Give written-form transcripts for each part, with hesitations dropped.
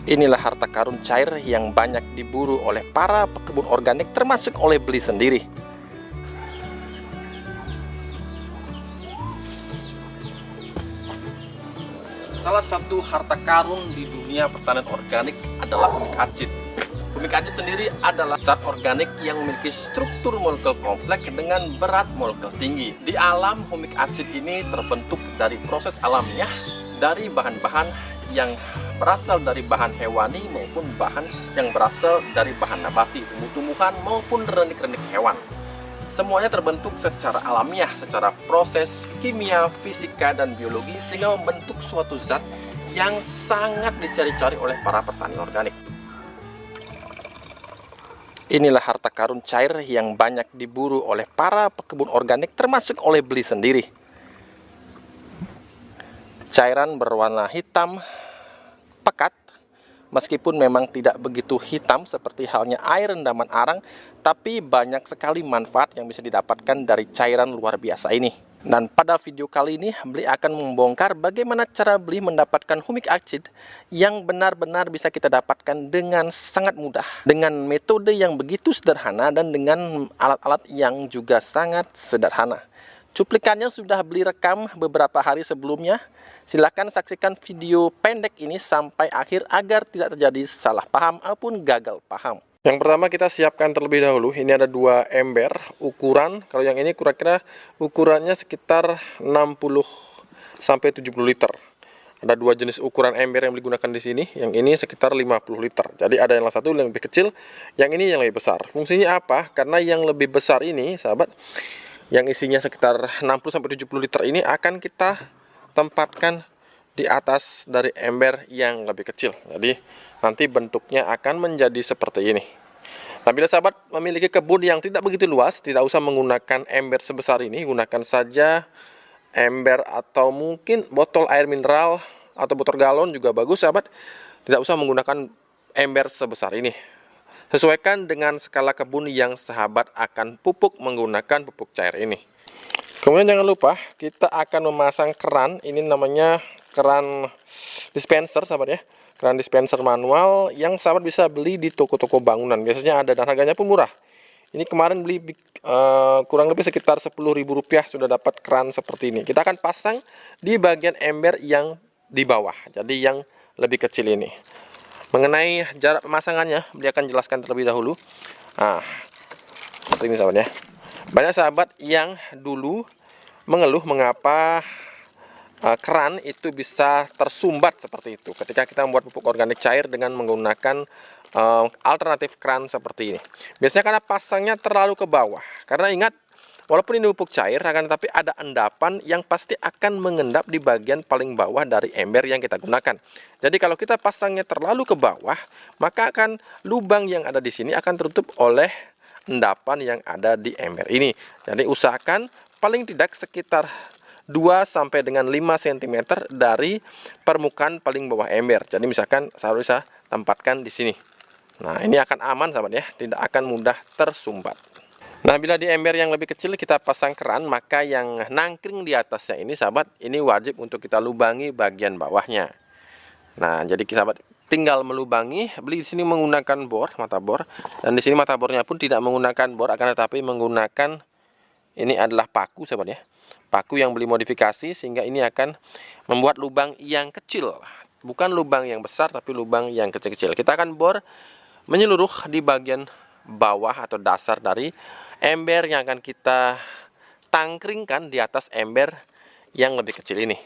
Inilah harta karun cair yang banyak diburu oleh para pekebun organik termasuk oleh Bli sendiri. Salah satu harta karun di dunia pertanian organik adalah humik acid. Humik acid sendiri adalah zat organik yang memiliki struktur molekul kompleks dengan berat molekul tinggi. Di alam, humik acid ini terbentuk dari proses alamiah dari bahan-bahan yang berasal dari bahan hewani maupun bahan yang berasal dari bahan nabati, tumbuh-tumbuhan maupun renik-renik hewan. Semuanya terbentuk secara alamiah, secara proses kimia, fisika, dan biologi sehingga membentuk suatu zat yang sangat dicari-cari oleh para petani organik. Inilah harta karun cair yang banyak diburu oleh para pekebun organik termasuk oleh Bli sendiri. Cairan berwarna hitam pekat, meskipun memang tidak begitu hitam seperti halnya air rendaman arang, tapi banyak sekali manfaat yang bisa didapatkan dari cairan luar biasa ini. Dan pada video kali ini, Bli akan membongkar bagaimana cara Bli mendapatkan humik acid yang benar-benar bisa kita dapatkan dengan sangat mudah, dengan metode yang begitu sederhana dan dengan alat-alat yang juga sangat sederhana. Cuplikannya sudah Bli rekam beberapa hari sebelumnya. Silahkan saksikan video pendek ini sampai akhir agar tidak terjadi salah paham ataupun gagal paham. Yang pertama kita siapkan terlebih dahulu. Ini ada 2 ember ukuran. Kalau yang ini kira-kira ukurannya sekitar 60 sampai 70 liter. Ada 2 jenis ukuran ember yang digunakan di sini. Yang ini sekitar 50 liter. Jadi ada yang satu yang lebih kecil, yang ini yang lebih besar. Fungsinya apa? Karena yang lebih besar ini, sahabat, yang isinya sekitar 60 sampai 70 liter ini akan kita tempatkan di atas dari ember yang lebih kecil. Jadi nanti bentuknya akan menjadi seperti ini. Nah, bila sahabat memiliki kebun yang tidak begitu luas, tidak usah menggunakan ember sebesar ini. Gunakan saja ember atau mungkin botol air mineral atau botol galon juga bagus, sahabat. Tidak usah menggunakan ember sebesar ini. Sesuaikan dengan skala kebun yang sahabat akan pupuk menggunakan pupuk cair ini. Kemudian jangan lupa kita akan memasang keran. Ini namanya keran dispenser, sahabat ya. Keran dispenser manual yang sahabat bisa beli di toko-toko bangunan. Biasanya ada dan harganya pun murah. Ini kemarin beli kurang lebih sekitar Rp10.000 sudah dapat keran seperti ini. Kita akan pasang di bagian ember yang di bawah. Jadi yang lebih kecil ini. Mengenai jarak pemasangannya, dia akan jelaskan terlebih dahulu. Nah, seperti ini, sahabat ya. Banyak sahabat yang dulu mengeluh mengapa keran itu bisa tersumbat seperti itu ketika kita membuat pupuk organik cair dengan menggunakan alternatif keran seperti ini. Biasanya karena pasangnya terlalu ke bawah. Karena ingat, walaupun ini pupuk cair, akan tetapi ada endapan yang pasti akan mengendap di bagian paling bawah dari ember yang kita gunakan. Jadi kalau kita pasangnya terlalu ke bawah, maka akan lubang yang ada di sini akan tertutup oleh endapan yang ada di ember ini. Jadi usahakan paling tidak sekitar 2 sampai dengan 5 cm dari permukaan paling bawah ember. Jadi misalkan saya bisa tempatkan di sini. Nah, ini akan aman, sahabat ya, tidak akan mudah tersumbat. Nah, bila di ember yang lebih kecil kita pasang keran, maka yang nangkring di atasnya ini, sahabat, ini wajib untuk kita lubangi bagian bawahnya. Nah, jadi sahabat tinggal melubangi. Beli di sini menggunakan bor, mata bor, dan di sini mata bornya pun tidak menggunakan bor, akan tetapi menggunakan ini adalah paku, sahabat ya. Paku yang beli modifikasi sehingga ini akan membuat lubang yang kecil, bukan lubang yang besar tapi lubang yang kecil-kecil. Kita akan bor menyeluruh di bagian bawah atau dasar dari ember yang akan kita tangkringkan di atas ember yang lebih kecil ini.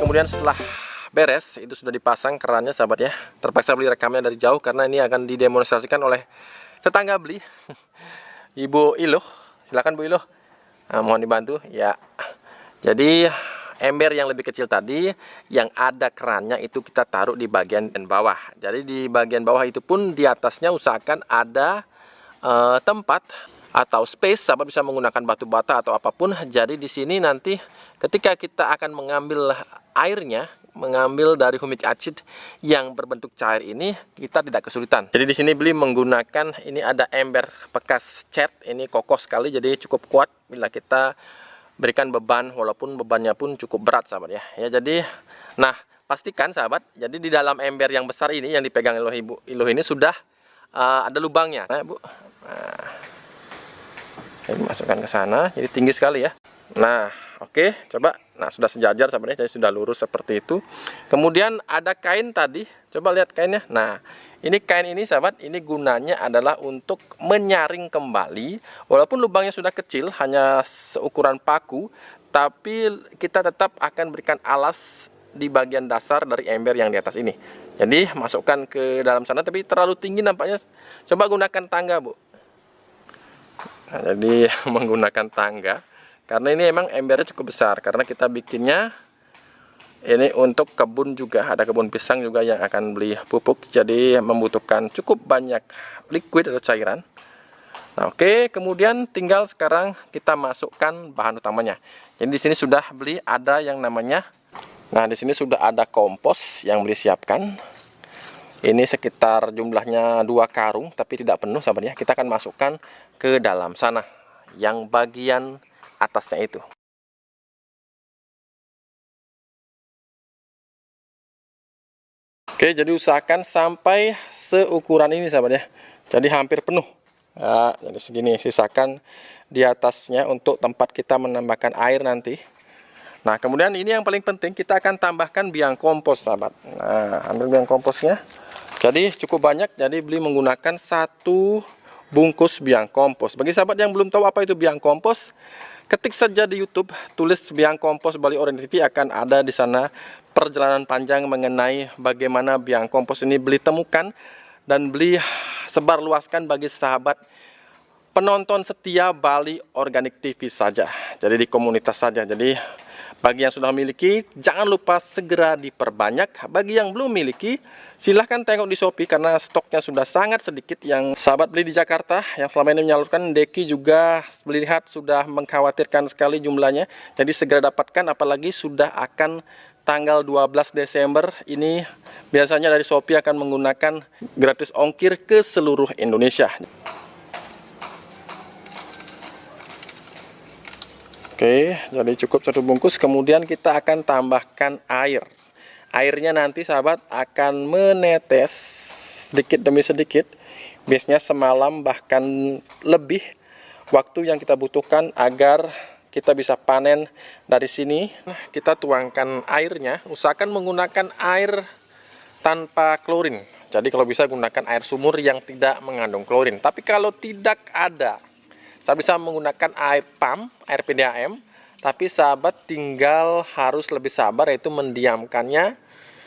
Kemudian setelah beres, itu sudah dipasang kerannya, sahabat ya. Terpaksa Bli rekamnya dari jauh karena ini akan didemonstrasikan oleh tetangga Bli, Ibu Iloh. Silakan Bu Iloh. Nah, mohon dibantu ya. Jadi ember yang lebih kecil tadi yang ada kerannya itu kita taruh di bagian bawah. Jadi di bagian bawah itu pun di atasnya usahakan ada tempat atau space, sahabat bisa menggunakan batu bata atau apapun. Jadi di sini nanti ketika kita akan mengambil airnya, mengambil dari humic acid yang berbentuk cair ini, kita tidak kesulitan. Jadi di sini Beli menggunakan, ini ada ember bekas cat, ini kokoh sekali, jadi cukup kuat bila kita berikan beban, walaupun bebannya pun cukup berat sahabat ya. Jadi nah pastikan sahabat, jadi di dalam ember yang besar ini yang dipegang Iloh ini sudah ada lubangnya. Nah Bu, ini masukkan ke sana, jadi tinggi sekali ya. Nah oke, coba. Nah sudah sejajar sahabatnya, jadi sudah lurus seperti itu. Kemudian ada kain tadi, coba lihat kainnya. Nah ini kain ini sahabat, ini gunanya adalah untuk menyaring kembali. Walaupun lubangnya sudah kecil, hanya seukuran paku, tapi kita tetap akan berikan alas di bagian dasar dari ember yang di atas ini. Jadi masukkan ke dalam sana, tapi terlalu tinggi nampaknya. Coba gunakan tangga Bu. Nah, jadi menggunakan tangga. Karena ini emang embernya cukup besar, karena kita bikinnya ini untuk kebun juga, ada kebun pisang juga yang akan beli pupuk, jadi membutuhkan cukup banyak liquid atau cairan. Nah oke, kemudian tinggal sekarang kita masukkan bahan utamanya. Jadi di sini sudah Beli ada yang namanya, nah di sini sudah ada kompos yang Beli siapkan. Ini sekitar jumlahnya 2 karung, tapi tidak penuh sahabat ya. Kita akan masukkan ke dalam sana, yang bagian atasnya itu. Oke, jadi usahakan sampai seukuran ini sahabat ya. Jadi hampir penuh. Ya, jadi segini, sisakan di atasnya untuk tempat kita menambahkan air nanti. Nah, kemudian ini yang paling penting, kita akan tambahkan biang kompos sahabat. Nah, ambil biang komposnya. Jadi cukup banyak, jadi Beli menggunakan 1 bungkus biang kompos. Bagi sahabat yang belum tahu apa itu biang kompos, ketik saja di YouTube, tulis biang kompos Bali Orange TV, akan ada di sana perjalanan panjang mengenai bagaimana biang kompos ini Beli temukan dan Beli sebarluaskan bagi sahabat penonton setia Bali Organic TV saja. Jadi di komunitas saja. Jadi bagi yang sudah memiliki, jangan lupa segera diperbanyak. Bagi yang belum memiliki, silahkan tengok di Shopee karena stoknya sudah sangat sedikit. Yang sahabat beli di Jakarta, yang selama ini menyalurkan, Deki juga Beli lihat sudah mengkhawatirkan sekali jumlahnya. Jadi segera dapatkan, apalagi sudah akan tanggal 12 Desember ini. Biasanya dari Shopee akan menggunakan gratis ongkir ke seluruh Indonesia. Oke, jadi cukup 1 bungkus. Kemudian kita akan tambahkan air. Airnya nanti sahabat akan menetes sedikit demi sedikit. Biasanya semalam bahkan lebih waktu yang kita butuhkan agar kita bisa panen dari sini. Kita tuangkan airnya. Usahakan menggunakan air tanpa klorin. Jadi kalau bisa gunakan air sumur yang tidak mengandung klorin. Tapi kalau tidak ada, saya bisa menggunakan air pump, air PDAM, tapi sahabat tinggal harus lebih sabar, yaitu mendiamkannya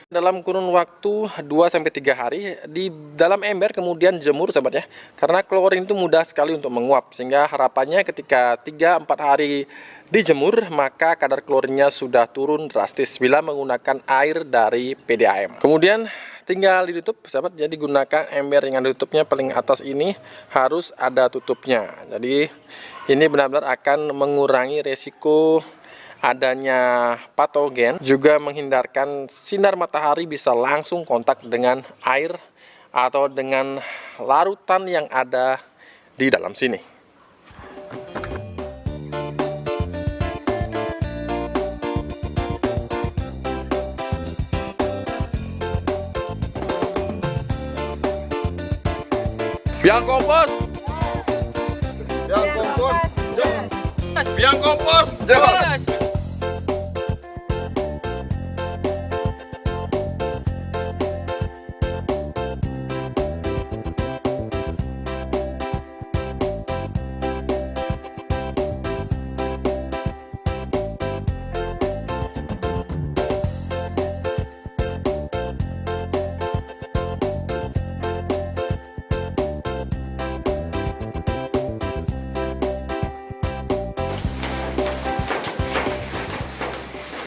dalam kurun waktu 2-3 hari di dalam ember, kemudian jemur sahabat ya. Karena klorin itu mudah sekali untuk menguap, sehingga harapannya ketika 3-4 hari dijemur, maka kadar klorinnya sudah turun drastis bila menggunakan air dari PDAM. Kemudian tinggal ditutup sahabat, jadi gunakan ember yang ada tutupnya, paling atas ini harus ada tutupnya. Jadi ini benar-benar akan mengurangi resiko adanya patogen, juga menghindarkan sinar matahari bisa langsung kontak dengan air atau dengan larutan yang ada di dalam sini. Biang kompos. Biang kompos. Biang kompos.